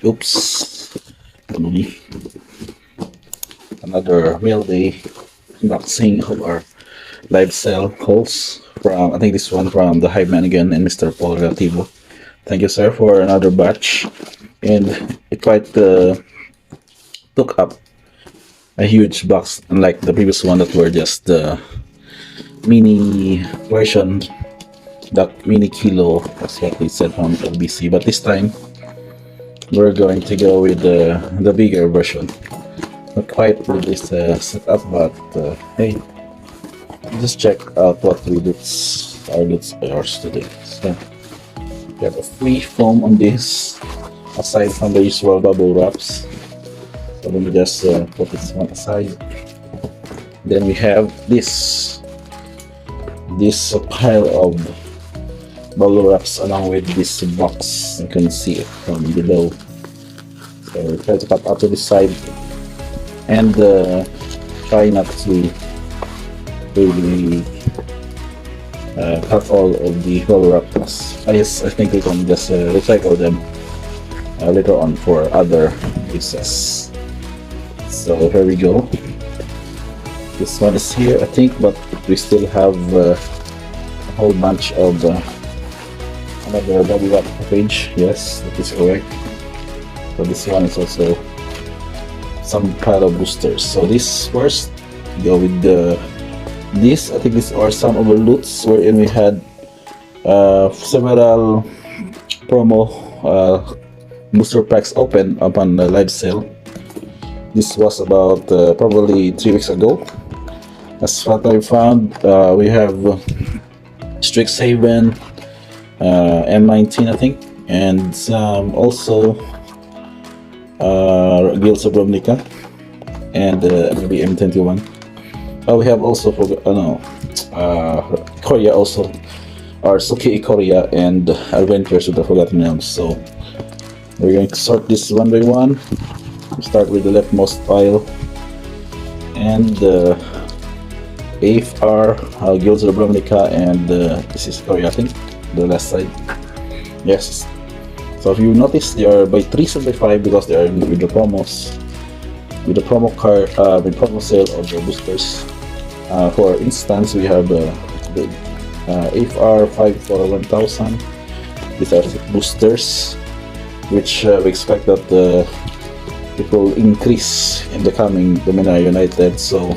Oops. Another mail day unboxing of our live sale hauls from, I think this one from the HiveMind again and Mr. Paul Relativo. Thank you, sir, for another batch. And it quite took up a huge box, unlike the previous one that were just the mini version, that mini kilo, that's what they said on LBC. But this time, we're going to go with the bigger version. Not quite with this setup, but hey, just check out what our loots are ours today. So we have a free foam on this, aside from the usual bubble wraps. So let me just put this one aside. Then we have this pile of bubble wraps along with this box. You can see it from below. So we try to cut out to the side and try not to really cut all of the bubble wraps. I think we can just recycle them later on for other uses. So here we go. This one is here, I think, but we still have a whole bunch of another bubble wrap package. Yes, that is correct. So this one is also some pile of boosters. So this first, go with this. I think these are some of the loots wherein we had several promo booster packs open upon the live sale. This was about probably 3 weeks ago. As what I found, we have Strixhaven, M19 I think, and some also Guilds of Ravnica, and maybe M21. We have also Korea also, or Suki Korea and Adventures with the Forgotten Realms. So we're going to sort this one by one. Start with the leftmost pile, and AFR, Guilds of Ravnica, and this is Korea, I think, the last side. Yes. So if you notice, they are by 375 because they are with the promos, with the promo card, with promo sale of the boosters. For instance, we have the AFR 5 for 1000. These are boosters, which we expect that it will increase in the coming Dominar United. So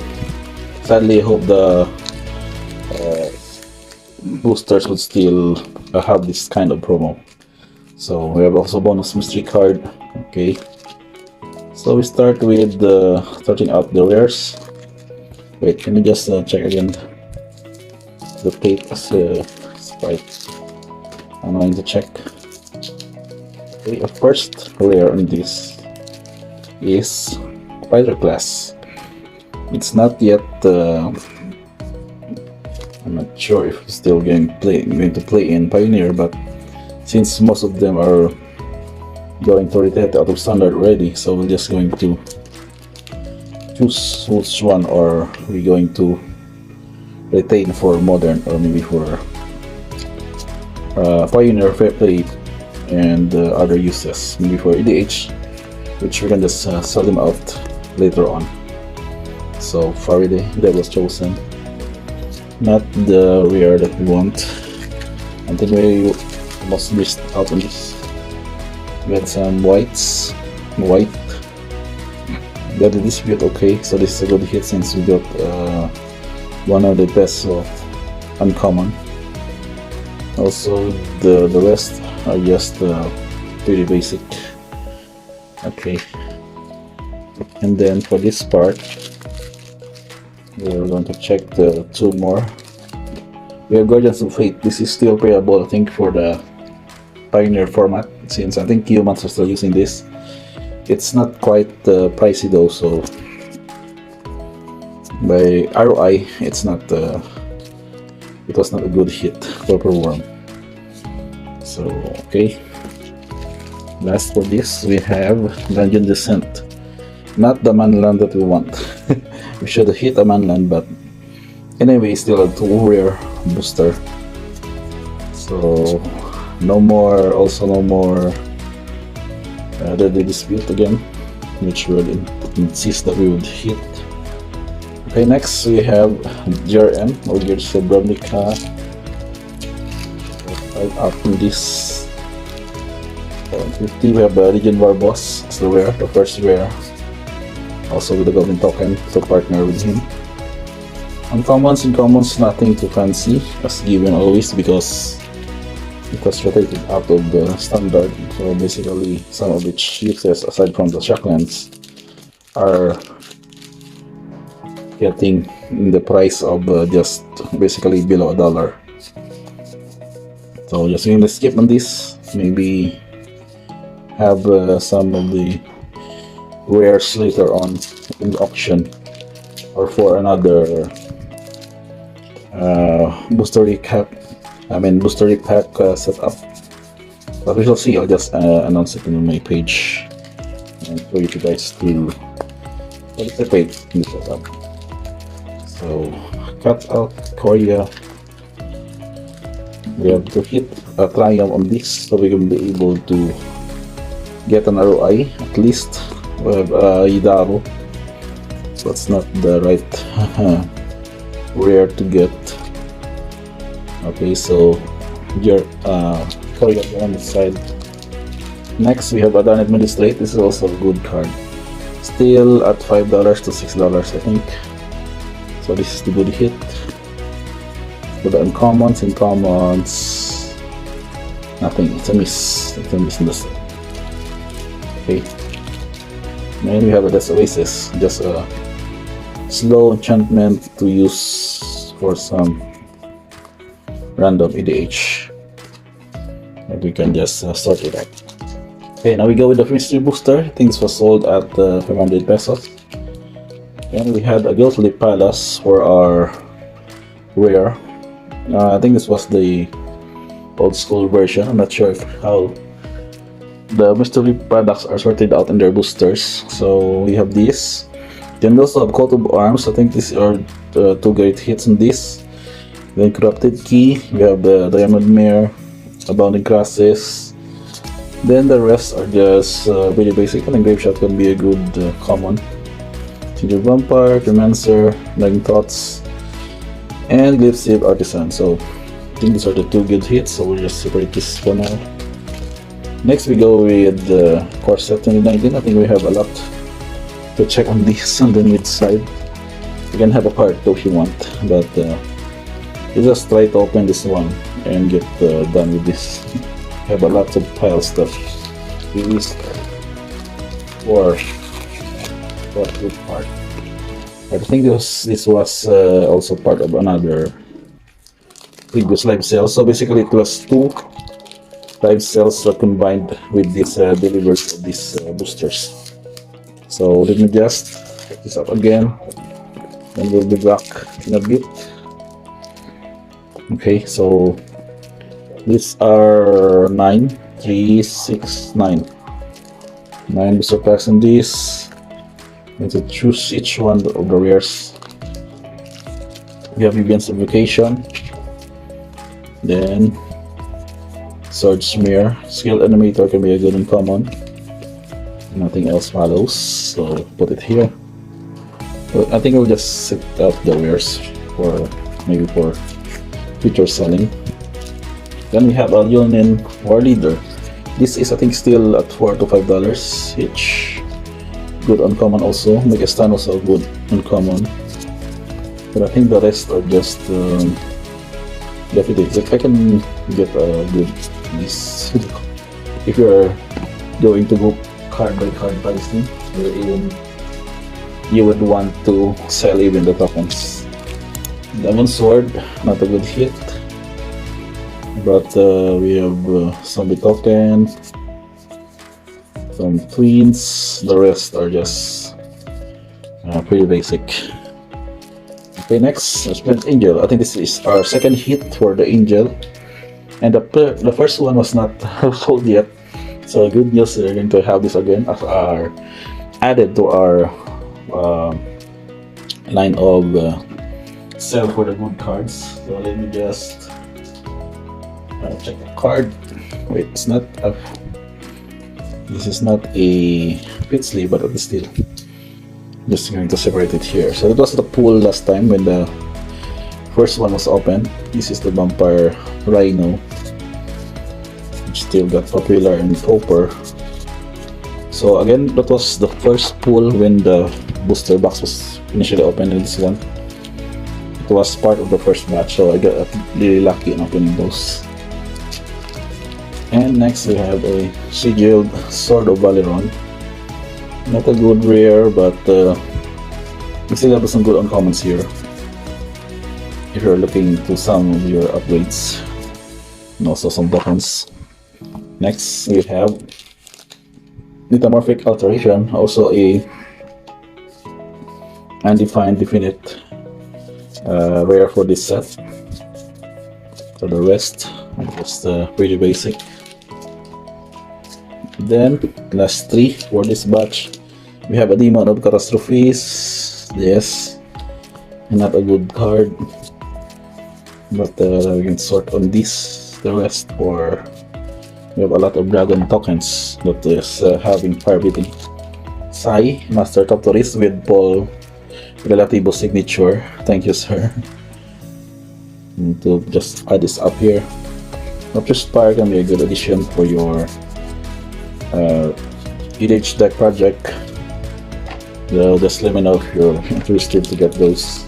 sadly, I hope the boosters would still have this kind of promo. So we have also bonus mystery card. Okay, so we start with starting out the rares. Wait, let me just check again. The plate is quite annoying to check. Okay, the first rare on this is Fighter Class. It's not yet. I'm not sure if it's still going to play in Pioneer, but since most of them are going to rotate out of standard already, so we're just going to choose which one are we going to retain for modern, or maybe for Pioneer, Fair Play, and other uses, maybe for EDH, which we can just sell them out later on. So Faraday, that was chosen. Not the rare that we want. I think we almost missed out on this. We had some white. Got the dispute, okay, so this is a good hit since we got one of the best of uncommon. Also, the rest are just pretty basic. Okay, and then for this part, we're going to check the two more. We have Guardians of Fate. This is still playable, I think, for the Pioneer format, since I think humans are still using this. It's not quite pricey though, so by ROI, it's not. It was not a good hit for per worm. So okay. Last for this, we have Dungeon Descent. Not the manland that we want. We should have hit a manland, but anyway, still a 2 rare booster. So no more the dispute again, which will insist that we would hit. Okay, next we have GRM or Gears of Bravnica. Right up in this 50, we have Legion War Boss as the rare, the first rare. Also with the golden token to partner with him. Uncommons, in commons, nothing too fancy as given always because it was rotated out of the standard. So basically some of its uses aside from the shocklands are getting in the price of just basically below $1. So just going to skip on this, maybe have some of the wares later on in the auction or for another booster recap. Booster repack setup. But we shall see. I'll just announce it on my page and for you guys to participate in the setup. So cut out Korea. We have to hit a triumph on this so we can be able to get an ROI at least. We have Idaro. That's not the right rare to get. Okay, so your Korea on the side. Next we have Adan Administrate. This is also a good card. Still at $5 to $6, I think. So this is the good hit. For the uncommons, in commons, nothing. It's a miss. It's a miss in the set. Okay. Then we have a Death Oasis. Just a slow enchantment to use for some random EDH. And we can just sort it out. Okay, now we go with the mystery booster. Things was sold at 500 pesos. And we had a Ghostly Palace for our rare. I think this was the old school version. I'm not sure how the mystery products are sorted out in their boosters. So we have this. Then we also have Coat of Arms. I think these are the two great hits in this. Then Corrupted Key. We have the Diamond Mare, Abounding Crosses. Then the rest are just really basic. I think Grave Shot can be a good common. Ginger Vampire, Cremancер, Nagging Thoughts, and Glyph Save Artisan. So I think these are the two good hits, so we'll just separate this for now. Next we go with the Corset 2019. I think we have a lot to check on this on the mid side. You can have a part though if you want, but you just try to open this one and get done with this. We have a lot of pile stuff we risk for a good part. I think this was also part of another previous live sale. So basically it was two live sales combined with this delivery of these boosters. So let me just check this up again and we'll be back in a bit. Okay, so these are 9, 3, 6, 9. 9 booster packs in this. And to choose each one of the rares. We have Vivian's Invocation. Then Sword Smear. Skill Animator can be a good uncommon. Nothing else follows, so put it here. But I think we'll just set up the rares for maybe for future selling. Then we have a Yulnin War Leader. This is I think still at $4 to $5 each. Good uncommon also. Megastan also good uncommon. But I think the rest are just definitely. If I can get a good this, if you're going to go card by card pricing, you would want to sell even the tokens. Diamond Sword, not a good hit. But we have zombie token, some twins, the rest are just pretty basic. Okay, next, Splendid Angel. I think this is our second hit for the Angel. And the first one was not sold yet. So good news, we're going to have this again as our added to our line of sell for the good cards. So let me just check the card. Wait, it's not This is not a pit sleeve, but it is still just going to separate it here. So that was the pool last time when the first one was open. This is the vampire rhino, which still got popular in Pauper. So again, that was the first pool when the booster box was initially opened in this one. It was part of the first batch, so I got really lucky in opening those. And next we have a sigiled Sword of Valeron. Not a good rare, but we still have some good uncommons here if you're looking to some of your upgrades, and also some tokens. Next we have Metamorphic Alteration, also a undefined definite rare for this set. So the rest is pretty basic. Then last three for this batch, we have a Demon of Catastrophes. Yes, not a good card, but we can sort on this. The rest, for we have a lot of dragon tokens that is having fire beating. Sai, Master Toptorist with Paul Relativo signature. Thank you, sir. And to just add this up here. Nocturne Spire can be a good addition for your EDH deck project. Just let me know if you're interested to get those.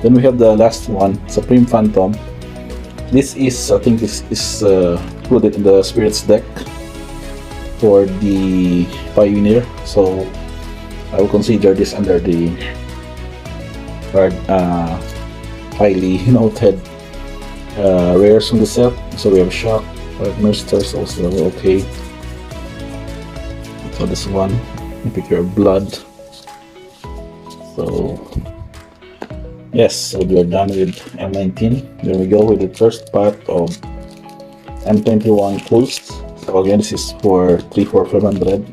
Then we have the last one, Supreme Phantom. This is, I think this is included in the Spirits deck for the Pioneer, so I will consider this under the highly noted rares from the set. So we have Shock, Mercers also okay. So this one, you pick your blood. So yes, so we are done with M19. There we go with the first part of M21 pulls. So again, this is for 3-4-500.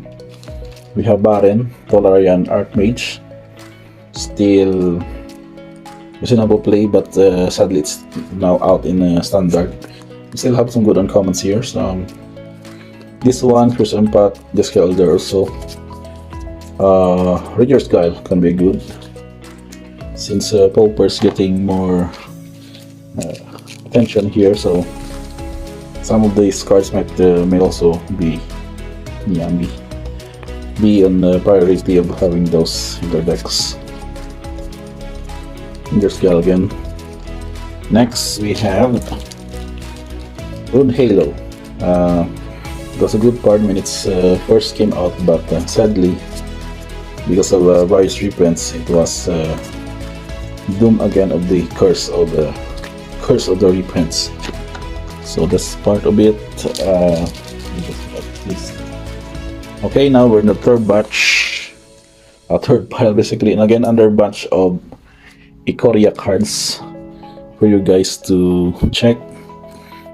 We have Baron, Tolarian Archmage. Still reasonable play, but sadly it's now out in standard. We still have some good uncommons here. So this one, First Impact, this Elder also. Ridger's Guile can be good, since Pauper's getting more attention here, so some of these cards may also be on the priority of having those in their decks. Ridger's Guile again. Next we have Rune Halo. It was a good card when it first came out, but sadly, because of various reprints, it was doomed again of the curse of the reprints. So that's part of it. Okay, now we're in the third batch, third pile basically, and again under batch of Ikoria cards for you guys to check.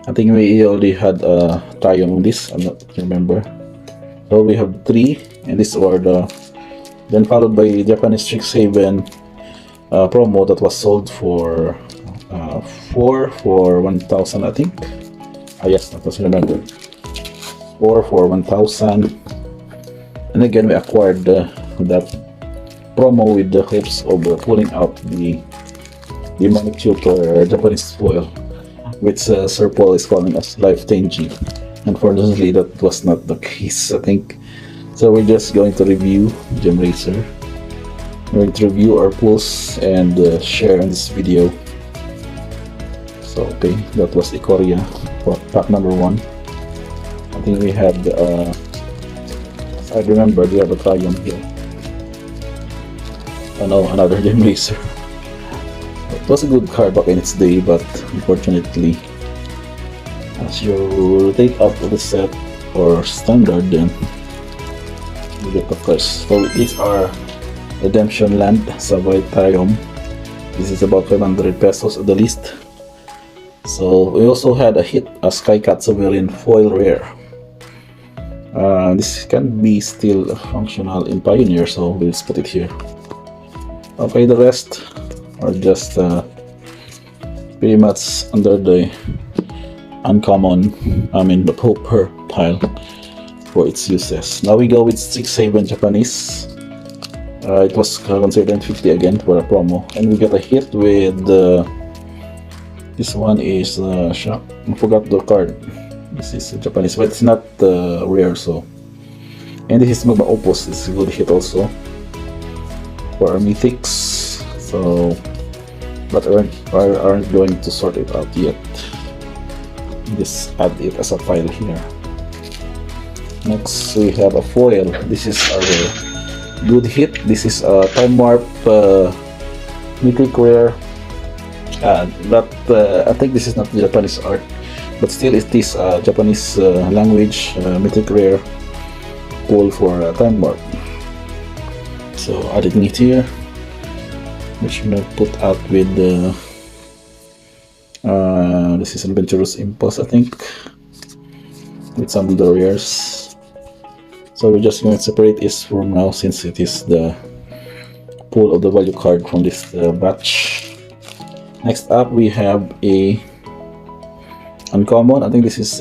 I think we already had a try on this, I don't remember. So we have 3, and these are the, then followed by Japanese Strixhaven promo that was sold for 4 for 1,000, I think. Yes, that was remember. 4 for 1,000. And again, we acquired that promo with the hopes of pulling out the Demonic Tutor Japanese foil, which Sir Paul is calling us life-changing. Unfortunately, that was not the case, I think. So we're just going to review Gem Racer. We're going to review our pulls and share in this video. So okay, that was Ikoria for pack number 1. I think we had I remember we have a Triumph here. Oh no, another Gem Racer. It was a good card back in its day, but unfortunately, as you take out of the set or standard, then you get the curse. So these are Redemption Land, Savoy Triumph. This is about 500 pesos at the least. So we also had a hit, a Skycat Sovereign foil rare. This can be still functional in Pioneer, so we'll just put it here. Okay, the rest are just pretty much under the uncommon, the Pauper pile. for its uses. Now we go with 6-7 Japanese. It was considered 50 again for a promo, and we got a hit with this one is shock. I forgot the card. This is Japanese, but it's not rare. So, and this is Magma Opus. It's a good hit also for our mythics. So, but aren't going to sort it out yet. Just add it as a file here. Next we have a foil. This is our good hit. This is a time warp mythic rare. But I think this is not Japanese art, but still it is Japanese language mythic rare pull for time warp. So adding it here, which we gonna put out with this is Adventurous Impulse, I think, with some of the rares. So we're just going to separate this from now, since it is the pull of the value card from this batch. Next up we have a uncommon. I think this is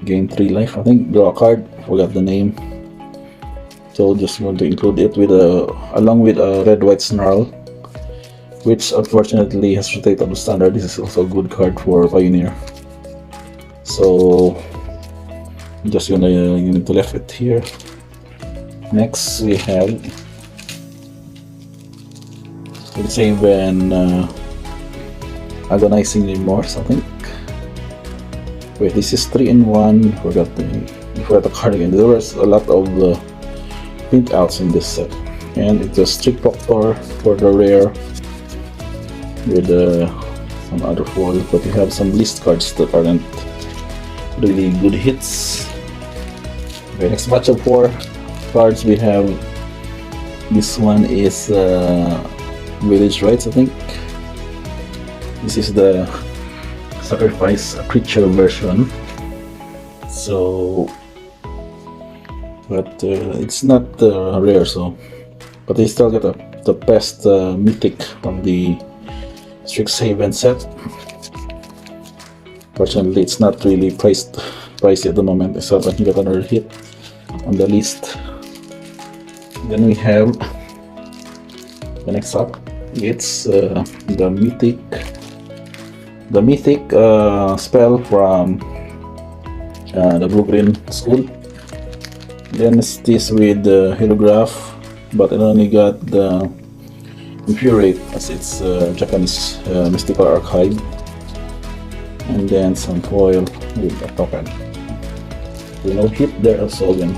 gain 3 life. I think draw a card. Forgot the name. So just going to include it with along with a red white snarl, which unfortunately has rotated on the standard. This is also a good card for Pioneer. So I'm just gonna to left it here. Next we have the same when Agonizing Remorse, I think. Wait, this is 3-in-1. Forgot the card again. There was a lot of print outs in this set, and it was Trick Proctor for the rare with some other foil, but we have some list cards that aren't really good hits. Okay, next batch of 4 cards we have. This one is Village Rites, I think. This is the sacrifice a creature version. So, but it's not rare, so, but they still get the best mythic from the Strixhaven set. Fortunately, it's not really pricey at the moment, so I can get another hit on the list. Then we have the next up. It's the mythic spell from the Blue-Green School. Then it's this with the Holograph, but it only got the Infuriate as its Japanese mystical archive, and then some foil with a token. So no hit there also again.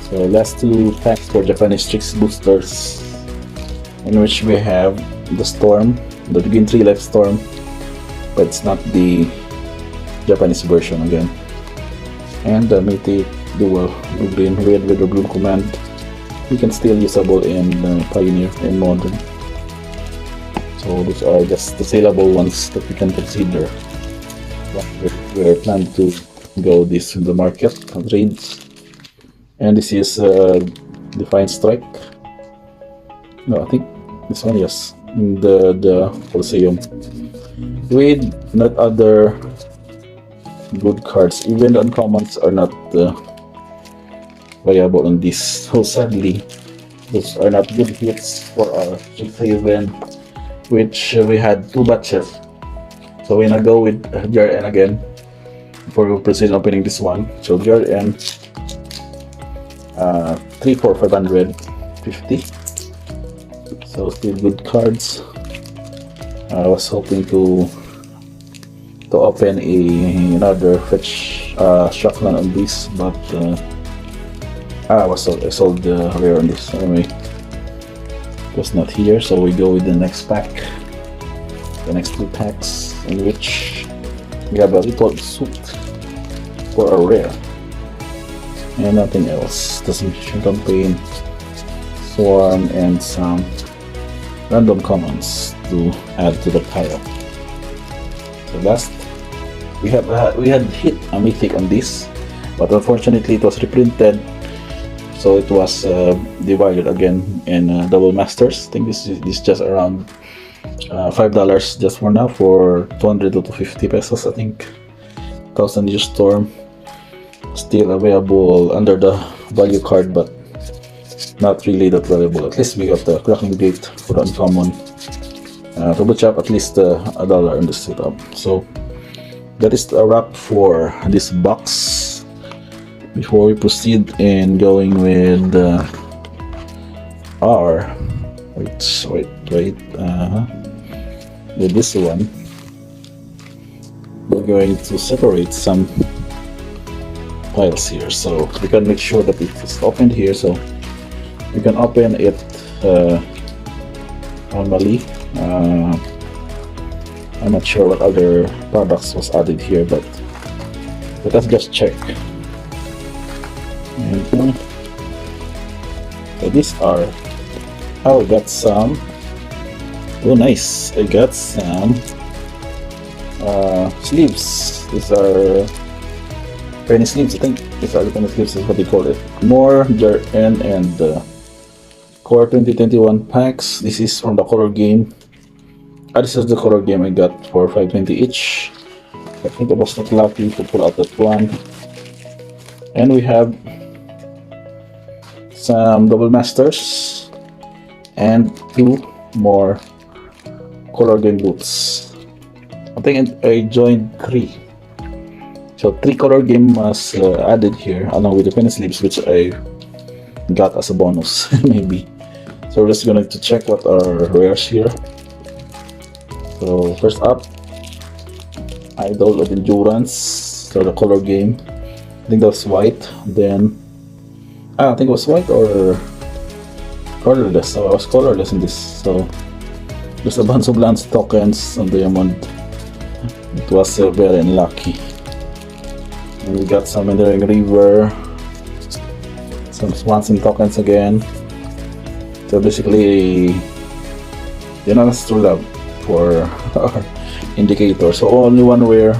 So last 2 packs for Japanese Strix boosters, in which we have the Storm, the Gain 3 Life Storm, but it's not the Japanese version again, and the mythic dual blue-green red with the blue command. You can still usable in Pioneer and Modern. So those are just the saleable ones that we can consider. We're planning to go this in the market trades. And this is Defiant Strike. No, I think this one, yes, the Colosseum, with not other good cards. Even the uncommons are not viable on this. So sadly, those are not good hits for our Strixhaven, which we had 2 batches. So we're gonna go with JRN again before we proceed opening this one. So JRN 3 for 550. So still good cards. I was hoping to open another fetch Shockland on this, but I sold the rare on this anyway. It was not here, so we go with the next pack. The next 2 packs, in which we have a little suit for a rare and nothing else. The Submission Campaign, Swarm, and some random commons to add to the pile. So last, we had hit a mythic on this, but unfortunately it was reprinted, so it was divided again in double masters. I think this is just around $5 just for now, for 200 to 250 pesos, I think. 1000 Year Storm, Still available under the value card, but not really that valuable. At least we got the Cracking Gate for the uncommon. Double chop at least $1 in the setup. So that is a wrap for this box. Before we proceed in going with our wait with this one, we're going to separate some piles here, so we can make sure that it's opened here, so we can open it normally. I'm not sure what other products was added here, but let us just check. And so these are, oh, I got some, oh nice, I got some sleeves. These are penny sleeves, I think. These are the penny sleeves is what they call it. More and Core 2021 packs. This is from the color game. This is the color game I got for $5.20 each. I think I was not lucky to pull out that one. And we have some double masters and 2 more color game boots. I think I joined 3. So 3 color game was added here along with the penny sleeves, which I got as a bonus maybe. So we're just going to check what are rares here. So first up, Idol of Endurance, so the color game. I think that was white. Then I think it was white or colorless. So I was colorless in this. So there's a bunch of Lance tokens on Diamond. It was very unlucky. And we got some Wandering River, some Swanson tokens again. So basically, you know, that's true love for our indicator. So only one rare,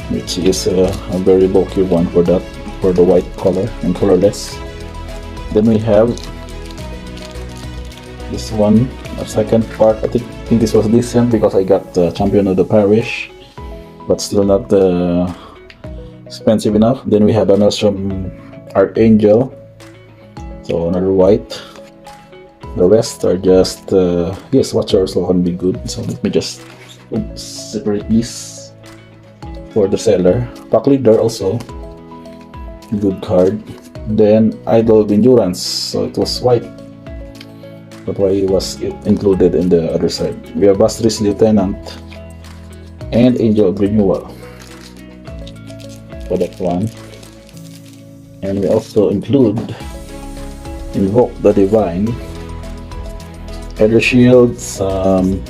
which is a very bulky one for that, for the white color and colorless. Then we have this one, a second part. I think this was decent because I got the Champion of the Parish, but still not expensive enough. Then we have a Maelstrom Archangel, so another white. The rest are just yes, Watcher also can be good. So let me just separate these for the seller. Pack Leader also good card. Then Idol of Endurance, so it was white, but why was it included in the other side? We have Bastris Lieutenant and Angel of Renewal for that one. And we also include Invoke the Divine, Elder Shield, some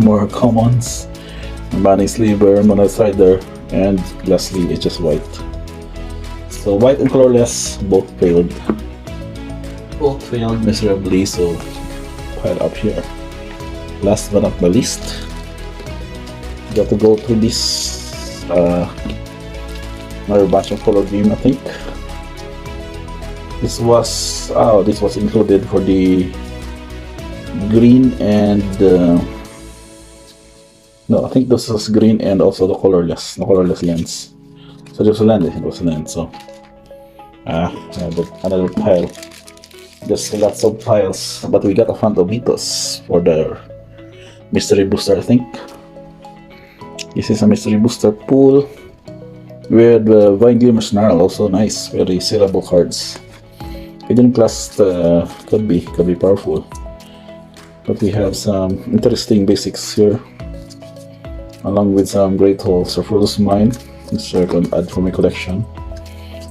more commons, Banning Sliver, Monosider, and lastly it's just white. So white and colorless both failed. Both failed miserably, so pile up here. Last but not the least, got to go through this another batch of color game. I think this was included for the green and no, I think this was green and also the colorless lens. So just a lens, it was a lens. So another pile, just lots of piles. But we got a Phantomitos for the mystery booster. I think this is a mystery booster pool with Vine Glimmer Snarl, also nice, very sellable cards. Hidden Class could be powerful. But we have some interesting basics here, along with some Great Halls of Rose Mine, which I can add for my collection.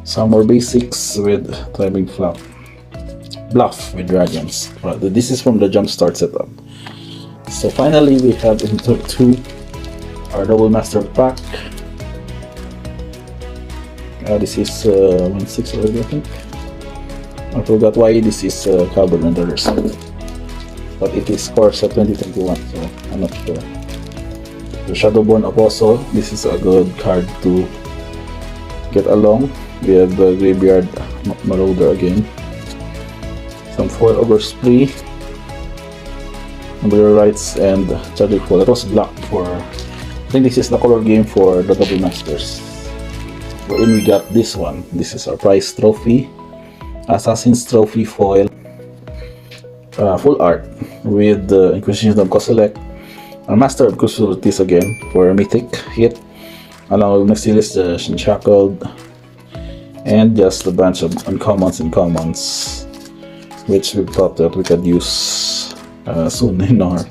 Some more basics with Thriving Bluff with Dragons. Right, this is from the Jumpstart setup. So finally, we have into 2 our Double Master pack. This is 1/6 already, I think. I forgot why this is covered on the other side. But it is Corsa 2021, so I'm not sure. The Shadowborn Apostle, this is a good card to get along. We have the Graveyard Marauder again. Some foil Ogre Spree, Umbrella Rights, and Tragic Fall. That was black for, I think this is the color game for the Double Masters. wherein we got this one. This is our prize trophy, Assassin's Trophy foil, full art with the Inquisition of Kozilek, a Master of Casualties again for a mythic hit, along with next list the Shackled, and just a bunch of uncommons and commons, which we thought that we could use soon in our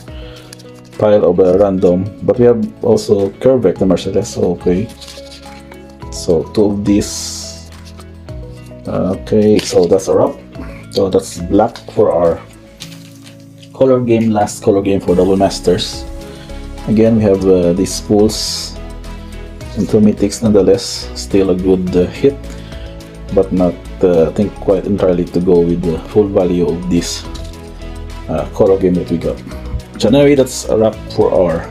pile of random. But we have also Curvec the Merciless, so okay. So 2 of these. Okay, so that's a wrap. So that's black for our color game, last color game for Double Masters. Again, we have these pools and 2 mythics nonetheless. Still a good hit, but not I think quite entirely to go with the full value of this color game that we got. So anyway, that's a wrap for our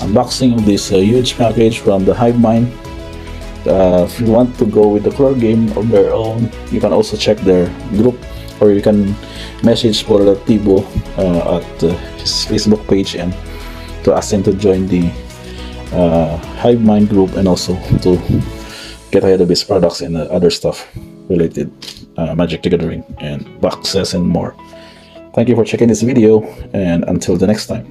unboxing of this huge package from the HiveMind. If you want to go with the color game of their own, you can also check their group, or you can message Tibo at his Facebook page and to ask him to join the HiveMind group, and also to get ahead of his products and other stuff related Magic the Gathering and boxes and more. Thank you for checking this video, and until the next time.